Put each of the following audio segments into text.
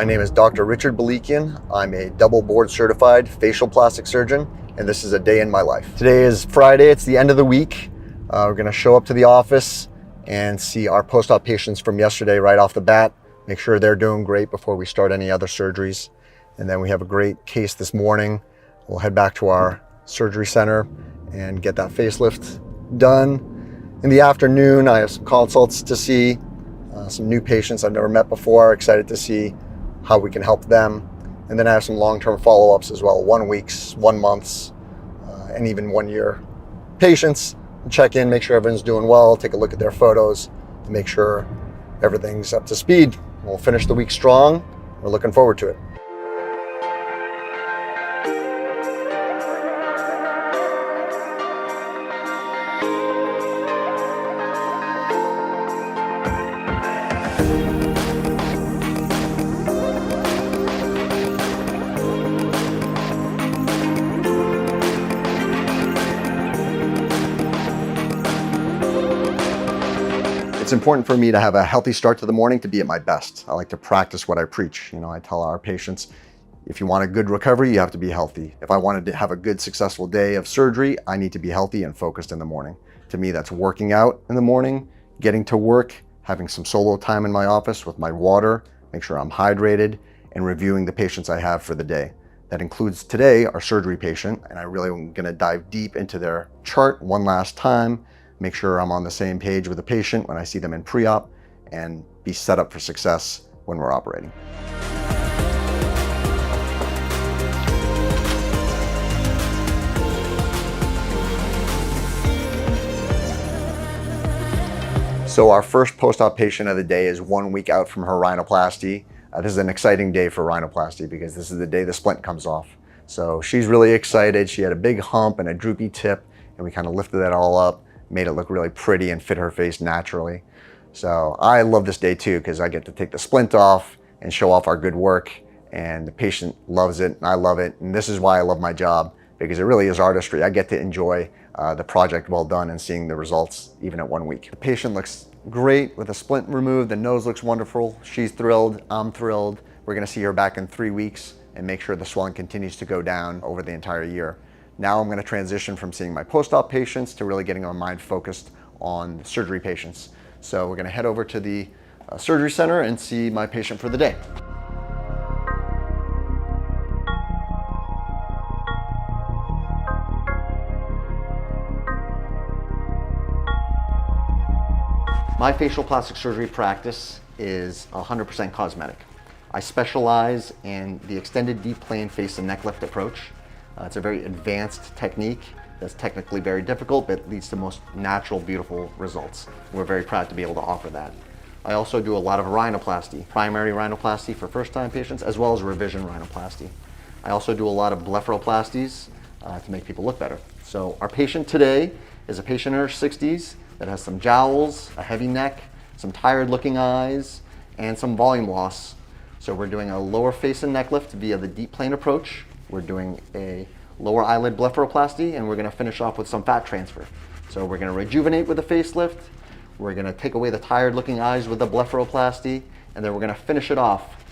My name is Dr. Richard Balikian. I'm a double board certified facial plastic surgeon, and this is a day in my life. Today is Friday, it's the end of the week. We're gonna show up to the office and see our post-op patients from yesterday right off the bat, make sure they're doing great before we start any other surgeries. And then we have a great case this morning. We'll head back to our surgery center and get that facelift done. In the afternoon, I have some consults to see, some new patients I've never met before, excited to see how we can help them. And then I have some long-term follow-ups as well, 1 weeks, 1 months, and even 1 year patients. Check in, make sure everyone's doing well, take a look at their photos to make sure everything's up to speed. We'll finish the week strong. We're looking forward to it. It's important for me to have a healthy start to the morning to be at my best. I like to practice what I preach. I tell our patients, if you want a good recovery, you have to be healthy. If I wanted to have a good, successful day of surgery, I need to be healthy and focused in the morning. To me, that's working out in the morning, getting to work, having some solo time in my office with my water, make sure I'm hydrated, and reviewing the patients I have for the day. That includes today, our surgery patient, and I really am gonna dive deep into their chart one last time, make sure I'm on the same page with the patient when I see them in pre-op, and be set up for success when we're operating. So our first post-op patient of the day is 1 week out from her rhinoplasty. This is an exciting day for rhinoplasty because this is the day the splint comes off. So she's really excited. She had a big hump and a droopy tip, and we kind of lifted that all up, made it look really pretty and fit her face naturally. So I love this day too, because I get to take the splint off and show off our good work, and the patient loves it and I love it. And this is why I love my job, because it really is artistry. I get to enjoy the project well done and seeing the results even at 1 week. The patient looks great with the splint removed, the nose looks wonderful. She's thrilled, I'm thrilled. We're gonna see her back in 3 weeks and make sure the swelling continues to go down over the entire year. Now I'm gonna transition from seeing my post-op patients to really getting our mind focused on surgery patients. So we're gonna head over to the surgery center and see my patient for the day. My facial plastic surgery practice is 100% cosmetic. I specialize in the extended deep plane face and neck lift approach. It's a very advanced technique that's technically very difficult, but leads to most natural, beautiful results. We're very proud to be able to offer that. I also do a lot of rhinoplasty, primary rhinoplasty for first-time patients, as well as revision rhinoplasty. I also do a lot of blepharoplasties to make people look better. So our patient today is a patient in her 60s that has some jowls, a heavy neck, some tired-looking eyes, and some volume loss. So we're doing a lower face and neck lift via the deep plane approach. We're doing a lower eyelid blepharoplasty, and we're gonna finish off with some fat transfer. So we're gonna rejuvenate with a facelift, we're gonna take away the tired looking eyes with the blepharoplasty, and then we're gonna finish it off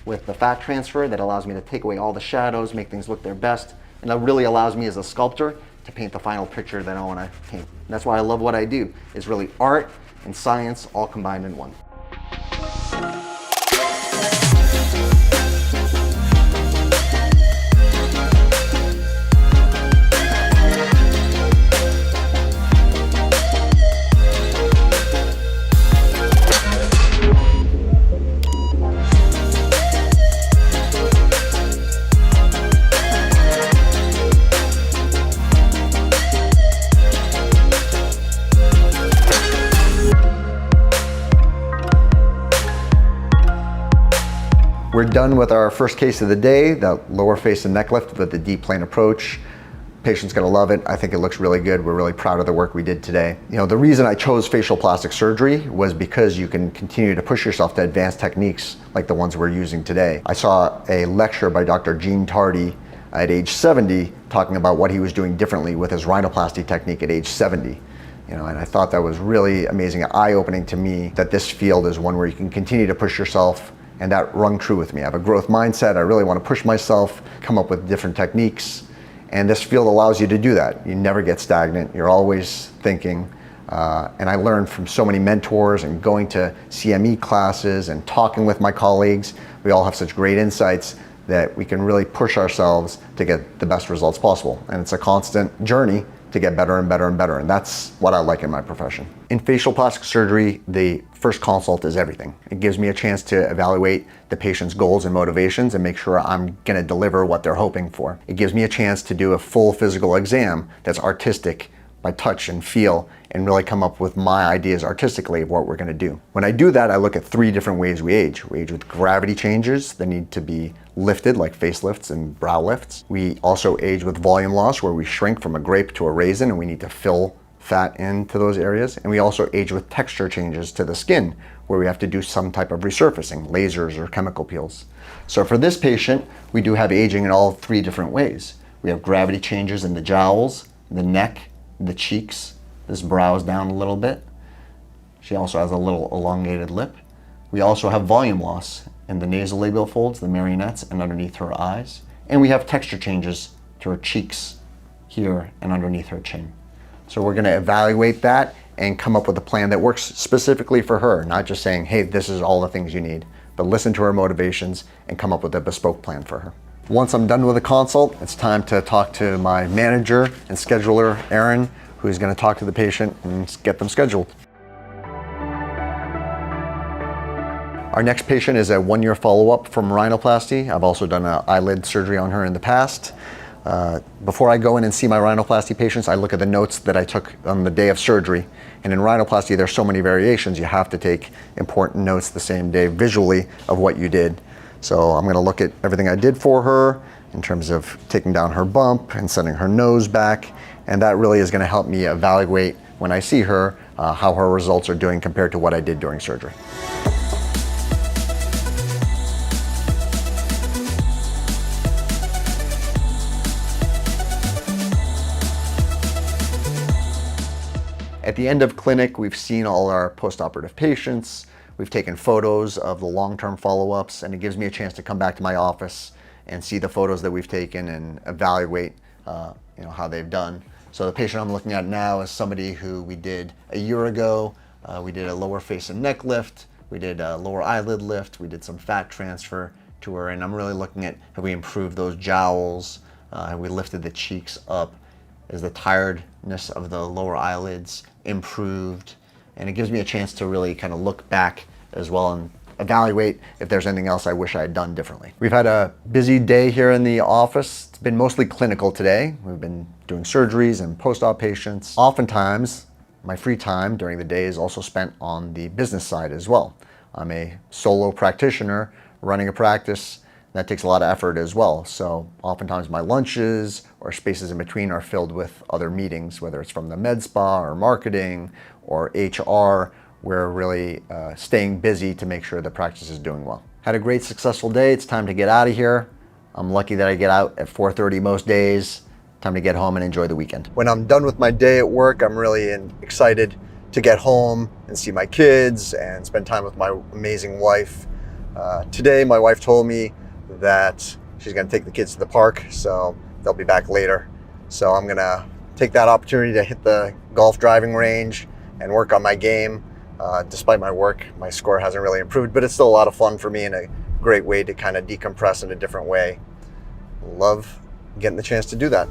with the fat transfer that allows me to take away all the shadows, make things look their best, and that really allows me as a sculptor to paint the final picture that I wanna paint. And that's why I love what I do. It's really art and science all combined in one. We're done with our first case of the day, the lower face and neck lift with the deep plane approach. Patient's gonna love it. I think it looks really good. We're really proud of the work we did today. The reason I chose facial plastic surgery was because you can continue to push yourself to advanced techniques like the ones we're using today. I saw a lecture by Dr. Gene Tardy at age 70 talking about what he was doing differently with his rhinoplasty technique at age 70. And I thought that was really amazing, eye-opening to me, that this field is one where you can continue to push yourself And that rung true with me. I have a growth mindset. I really want to push myself, come up with different techniques. And this field allows you to do that. You never get stagnant. You're always thinking. And I learned from so many mentors and going to CME classes and talking with my colleagues. We all have such great insights that we can really push ourselves to get the best results possible. And it's a constant journey to get better and better and better. And that's what I like in my profession. In facial plastic surgery, the first consult is everything. It gives me a chance to evaluate the patient's goals and motivations and make sure I'm gonna deliver what they're hoping for. It gives me a chance to do a full physical exam that's artistic by touch and feel and really come up with my ideas artistically of what we're gonna do. When I do that, I look at 3 different ways we age. We age with gravity changes that need to be lifted, like facelifts and brow lifts. We also age with volume loss, where we shrink from a grape to a raisin and we need to fill fat into those areas. And we also age with texture changes to the skin, where we have to do some type of resurfacing, lasers or chemical peels. So for this patient, we do have aging in all 3 different ways. We have gravity changes in the jowls, the neck, the cheeks. This brow is down a little bit. She also has a little elongated lip. We also have volume loss in the nasolabial folds, the marionettes, and underneath her eyes. And we have texture changes to her cheeks here and underneath her chin. So we're gonna evaluate that and come up with a plan that works specifically for her, not just saying, hey, this is all the things you need, but listen to her motivations and come up with a bespoke plan for her. Once I'm done with the consult, it's time to talk to my manager and scheduler, Aaron, who's gonna talk to the patient and get them scheduled. Our next patient is a 1-year follow-up from rhinoplasty. I've also done an eyelid surgery on her in the past. Before I go in and see my rhinoplasty patients, I look at the notes that I took on the day of surgery. And in rhinoplasty, there's so many variations. You have to take important notes the same day visually of what you did. So I'm gonna look at everything I did for her in terms of taking down her bump and setting her nose back. And that really is gonna help me evaluate when I see her, how her results are doing compared to what I did during surgery. At the end of clinic, we've seen all our post-operative patients. We've taken photos of the long-term follow-ups, and it gives me a chance to come back to my office and see the photos that we've taken and evaluate how they've done. So the patient I'm looking at now is somebody who we did a year ago. We did a lower face and neck lift. We did a lower eyelid lift. We did some fat transfer to her, and I'm really looking at have we improved those jowls, have we lifted the cheeks up, is the tiredness of the lower eyelids improved, and it gives me a chance to really kind of look back as well and evaluate if there's anything else I wish I had done differently. We've had a busy day here in the office. It's been mostly clinical today. We've been doing surgeries and post-op patients. Oftentimes, my free time during the day is also spent on the business side as well. I'm a solo practitioner running a practice. That takes a lot of effort as well. So oftentimes my lunches or spaces in between are filled with other meetings, whether it's from the med spa or marketing or HR. We're really staying busy to make sure the practice is doing well. Had a great successful day. It's time to get out of here. I'm lucky that I get out at 4:30 most days. Time to get home and enjoy the weekend. When I'm done with my day at work, I'm really excited to get home and see my kids and spend time with my amazing wife. Today, my wife told me that she's gonna take the kids to the park, so they'll be back later. So I'm gonna take that opportunity to hit the golf driving range and work on my game. Despite my work, my score hasn't really improved, but it's still a lot of fun for me and a great way to kind of decompress in a different way. Love getting the chance to do that.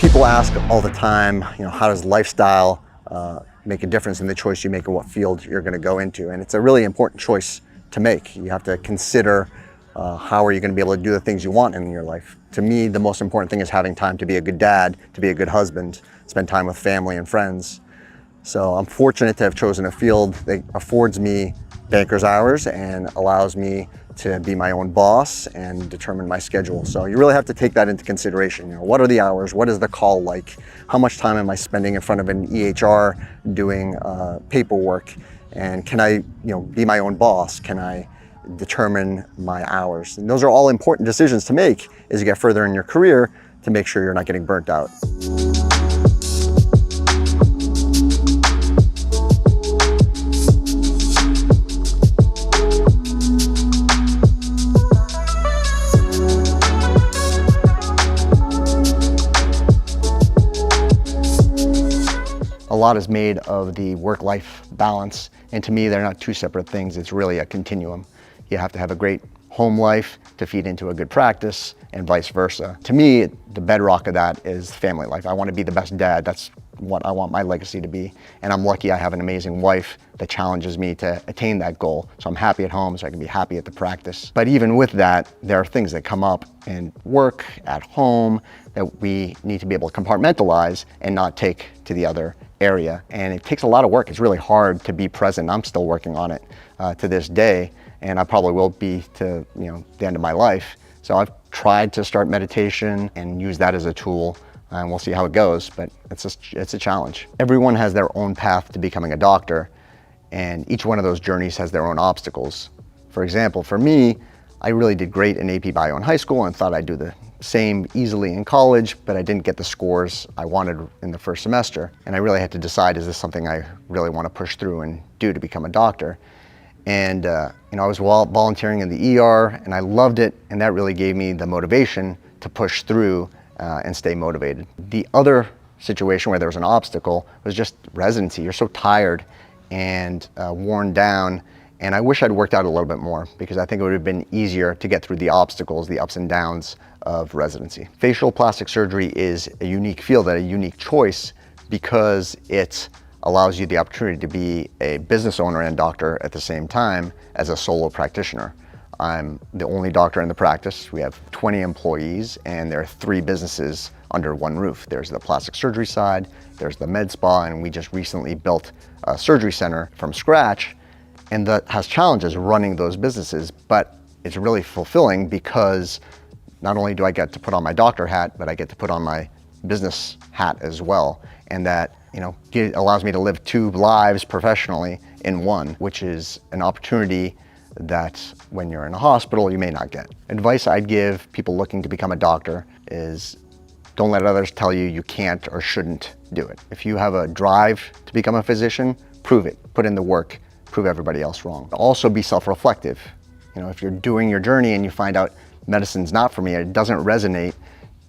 People ask all the time, how does lifestyle make a difference in the choice you make of what field you're going to go into? And it's a really important choice to make. You have to consider how are you going to be able to do the things you want in your life. To me, the most important thing is having time to be a good dad, to be a good husband, spend time with family and friends. So I'm fortunate to have chosen a field that affords me banker's hours and allows me to be my own boss and determine my schedule. So you really have to take that into consideration. What are the hours? What is the call like? How much time am I spending in front of an EHR doing paperwork? And can I, be my own boss? Can I determine my hours? And those are all important decisions to make as you get further in your career to make sure you're not getting burnt out. A lot is made of the work-life balance, and to me, they're not two separate things. It's really a continuum. You have to have a great home life to feed into a good practice, and vice versa. To me, the bedrock of that is family life. I want to be the best dad. That's what I want my legacy to be. And I'm lucky I have an amazing wife that challenges me to attain that goal. So I'm happy at home so I can be happy at the practice. But even with that, there are things that come up in work, at home, that we need to be able to compartmentalize and not take to the other area. And it takes a lot of work. It's really hard to be present. I'm still working on it to this day, and I probably will be to the end of my life. So I've tried to start meditation and use that as a tool, and we'll see how it goes, but it's a challenge. Everyone has their own path to becoming a doctor, and each one of those journeys has their own obstacles. For example, for me, I really did great in AP Bio in high school and thought I'd do the same easily in college, but I didn't get the scores I wanted in the first semester. And I really had to decide, is this something I really want to push through and do to become a doctor? And I was volunteering in the ER, and I loved it, and that really gave me the motivation to push through and stay motivated. The other situation where there was an obstacle was just residency. You're so tired and worn down, and I wish I'd worked out a little bit more, because I think it would have been easier to get through the obstacles, the ups and downs of residency. Facial plastic surgery is a unique field and a unique choice because it allows you the opportunity to be a business owner and doctor at the same time as a solo practitioner. I'm the only doctor in the practice. We have 20 employees, and there are 3 businesses under one roof. There's the plastic surgery side, there's the med spa, and we just recently built a surgery center from scratch, and that has challenges running those businesses, but it's really fulfilling because not only do I get to put on my doctor hat, but I get to put on my business hat as well. And that, allows me to live 2 lives professionally in one, which is an opportunity that when you're in a hospital, you may not get. Advice I'd give people looking to become a doctor is don't let others tell you you can't or shouldn't do it. If you have a drive to become a physician, prove it, put in the work, prove everybody else wrong. Also be self-reflective. If you're doing your journey and you find out medicine's not for me, it doesn't resonate,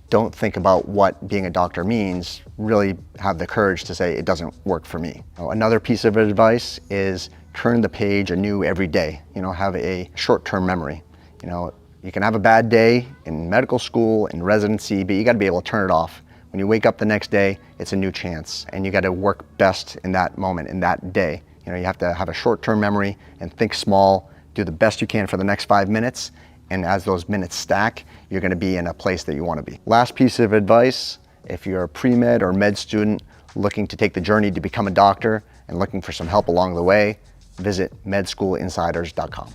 don't think about what being a doctor means. Really have the courage to say it doesn't work for me. Another piece of advice is turn the page anew every day. Have a short-term memory. You can have a bad day in medical school, in residency, but you got to be able to turn it off. When you wake up the next day, it's a new chance, and you got to work best in that moment, in that day. You have to have a short-term memory and think small, do the best you can for the next 5 minutes, and as those minutes stack, you're going to be in a place that you want to be. Last piece of advice, if you're a pre-med or med student looking to take the journey to become a doctor and looking for some help along the way, visit medschoolinsiders.com.